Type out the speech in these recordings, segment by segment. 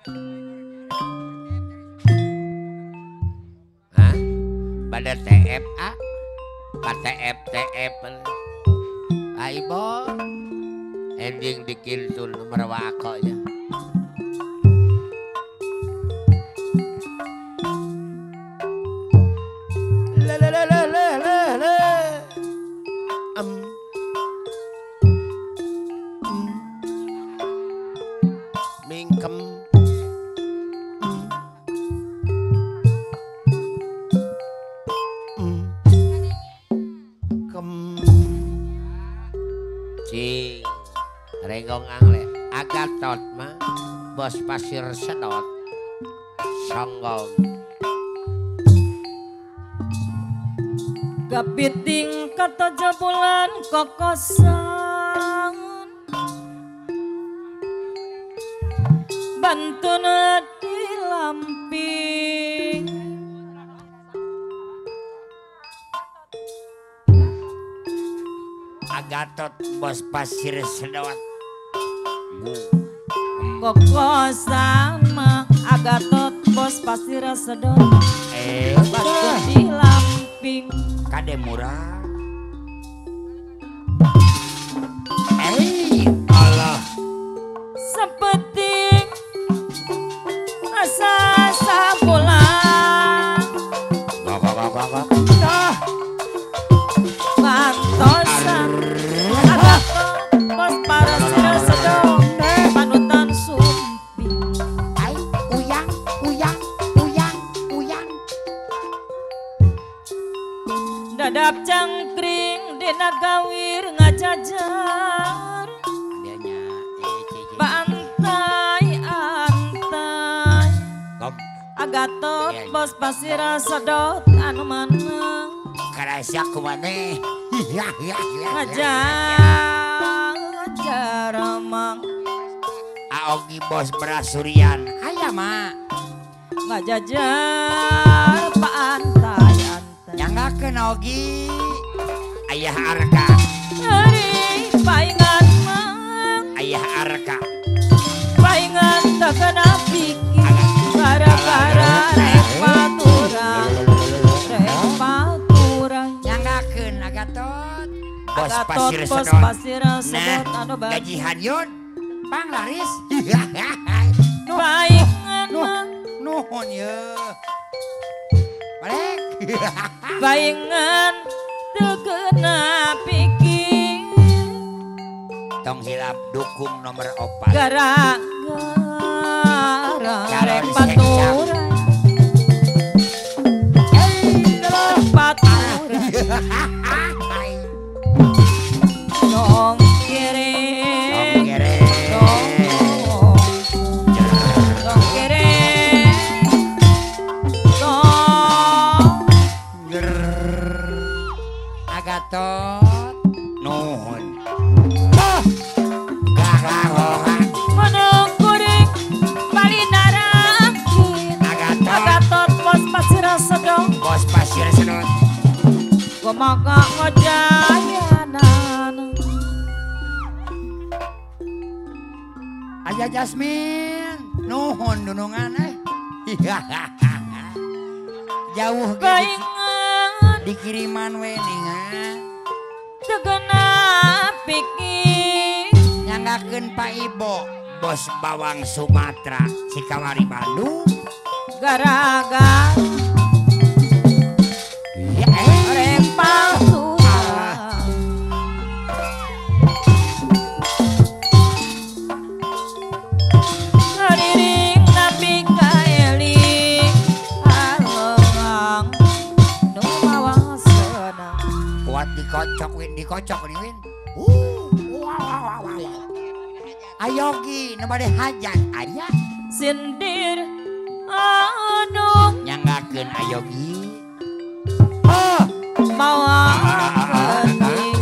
Hah? Pada TF A? KTF TF. Aibo. Ending dikintun nomor wakonya. Mingkem cing renggong angle Agatot mah bos pasir sedot songgong Gapiting kata jabulan kokosan Bantuna di lamping Agatot bos pasir sedot kokosan mah Agatot bos pasir sedot Bantuna di lamping kade murah Allah seperti asa sabulan mantosan Agatot bos pasir sedot panutan sumping uyang dadap cangkring dina gawir ngajajar bantai antai Agatot bos pasir sedot anu manang karasya kumane ngajar mang aogi bos berasurian aya mak ngajajar pantai antai nyanggakeun ogi ayah arka hari paingan mang ayah arka paingan tak kena pikir gara-gara rek paturan nyanggakeun Agatot bos pasir bos sedot pasir sedot anu gaji hanyun panglaris paingan mang nuhun ye balik paingan teu kena pikir tong hilap dukung nomor 4 gara-gara rek paturan paturan dong kere dong kere dong Agatot nuhun gagahohan menungguring balinarakin Agatot bos pasir sedot bos pasir sedot kumaha ngajayanan Aja Jasmine nuhun dunungan jauh gitu paingan dikiriman weningan teu kena pikir nyanggakeun Pak Ibo bos bawang Sumatera Cikawari Bandung gara-gara rek paturan ngadiring nabi kaeling halongang nu mawa senang kuat dikocok nih Win ayogi nu bade hajat aya sindir aduh nyanggakeun ayogi mau kening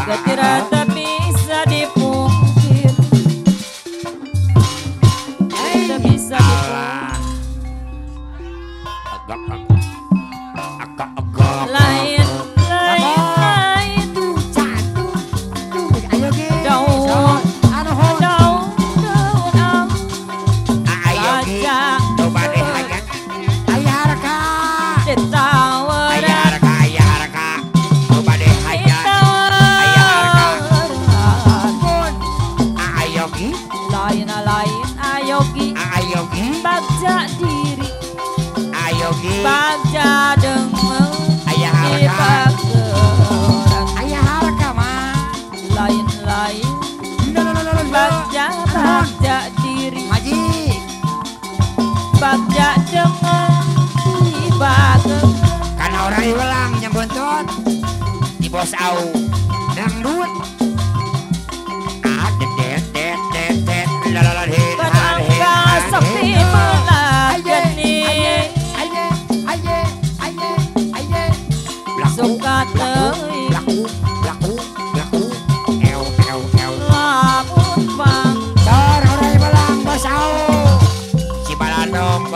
ketira tak bisa dipungkir tak bisa dipungkir agak lain daun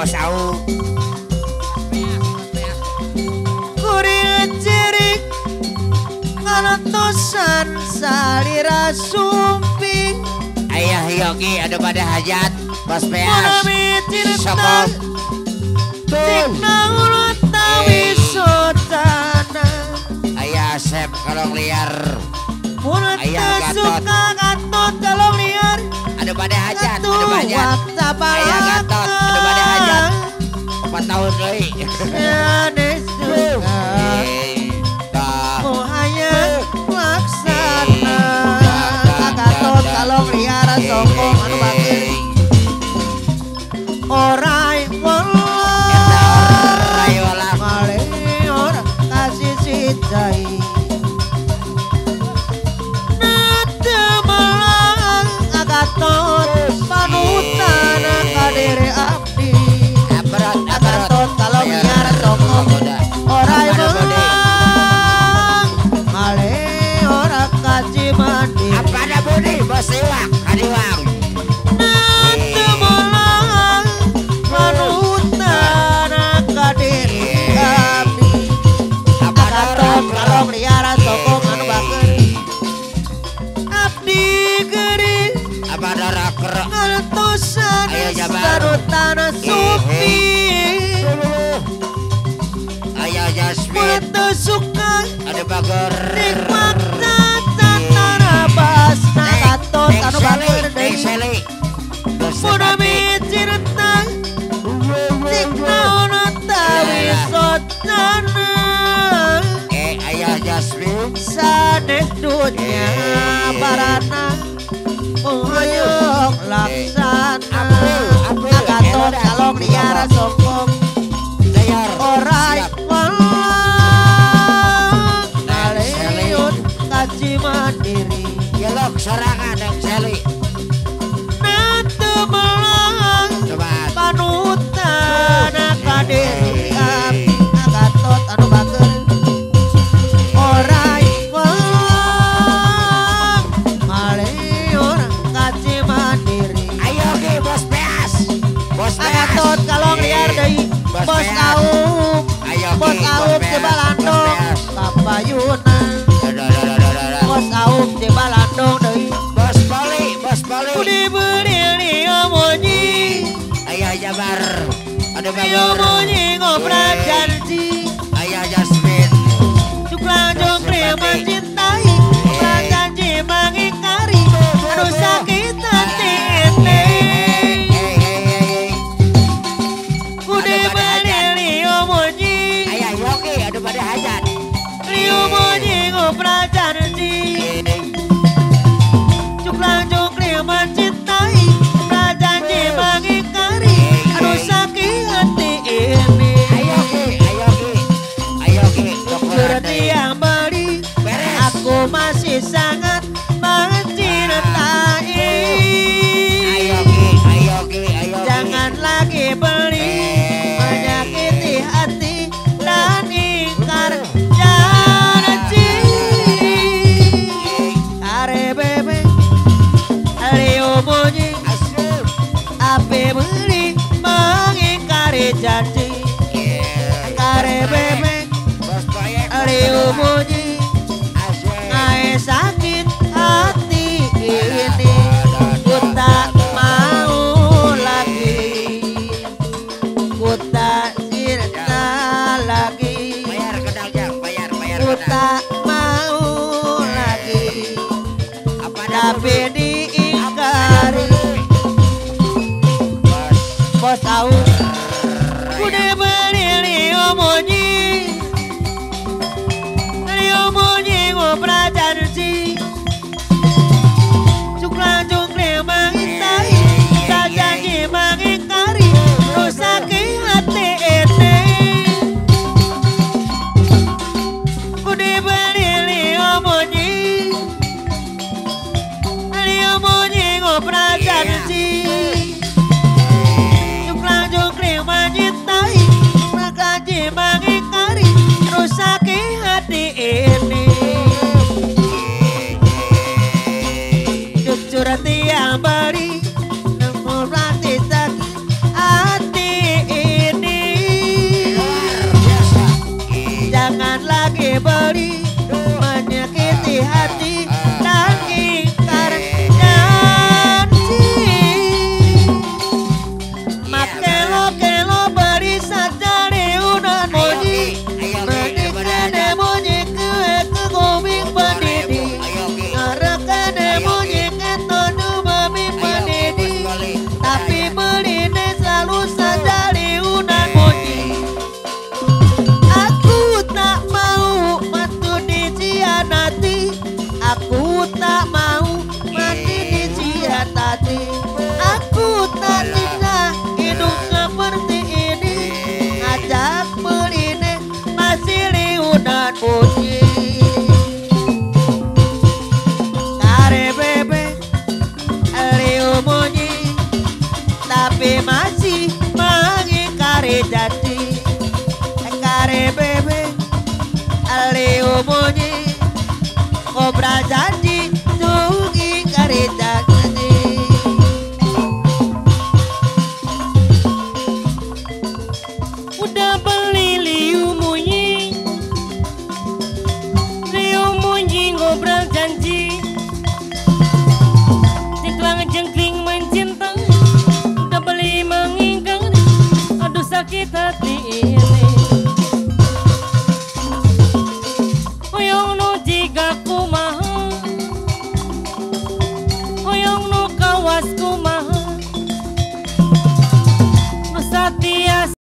bos au. Kuring cirik ngantosan salira sumping. Ayah Yogi ada pada hajat bos peas. Munami cinta Sokop. Cikna ulut tawi sotana. Ayah Asep kalong liar. Mulut Ayah Gatot. suka Gatot kalong liar. Ada pada hajat, ada Gatot hajat. wakta Ayah Gatot ada pada hajat. 4 tahun deui. Sanes suka Mohaya laksana Gatot kalong liar sokong anu bakir. Orai wallah male ora kasih sitai. Nate malang Gatot panutan kadere abdi. Gatot kalong liar sokong orai malang male ora kasih mandi. Apa ada budi bos iwak kadiwang. Nate malang panutan kadere abdi. Gatot kalong liar sokong anu bakir. Abdi geuring Apa ada raker. ngantosan Ayo, Jabar. sarutan supi. Ayah Jasmine Foto suka ada bagor. nikmat tatara basna Gatot anu bakir Neng deui. Seli. Munami cinta Cikna ulut tawi sotana. Ayah Jasmine. Sanes dunya barana Menghayuk laksana. Gatot kalong liar sokong Dayar. orai Siap. wallah ngaleun kaji mandiri. Gelok sorangan Neng Seli. Nate melang Coba. panutan kadiri abdi. Gatot anu bakir orai wallah ngale orang kaji mandiri. Ayo Ki bos peas. Bos peas. Gatot kalong liar deui. Bos Bos peas. Aup Ayo Bos Ki Aup bos di peas. Balandong Bos peas. Kapayunan. Dadah. Bos Aup di Balandong deui. Bos Poli, bos Poli. Budi beri liomonyi Ayah Jabar. Ada bagor. liomonyi ngobrak janji. Ayah Jasmine. Cuklang jongkri mencintai ngobrak janji mengingkari. Anu sakit hati ente. Budi beri liomonyi Ayah Yogi ada pada hajat. liomonyi ngobrak janji. Cuklang jongkri mencintai ngobrak janji mengingkari. Anu sakit hati ini. Ayo Ki. Dokuran Seperti yang beri beres. aku masih sangat mencintai. Ayo Ki. Jangan lagi beli menyakiti hati dan ingkar janji. Are bebe, Leo bunyi, Asli. ape beli mengingkari janji. Are bebe, Bos proyek. Leo bunyi. Asli. Ngai sakit hati ini. Ku tak mau lagi. Ku tak cinta lagi. Bayar kedang bayar Ku kedang. tak mau lagi. Apa ada Tapi diingkari. Bos tahu ku diberi liomonyi. Bebe masih mengingkari janji. Kare bebe Leo monyi Kobra jadi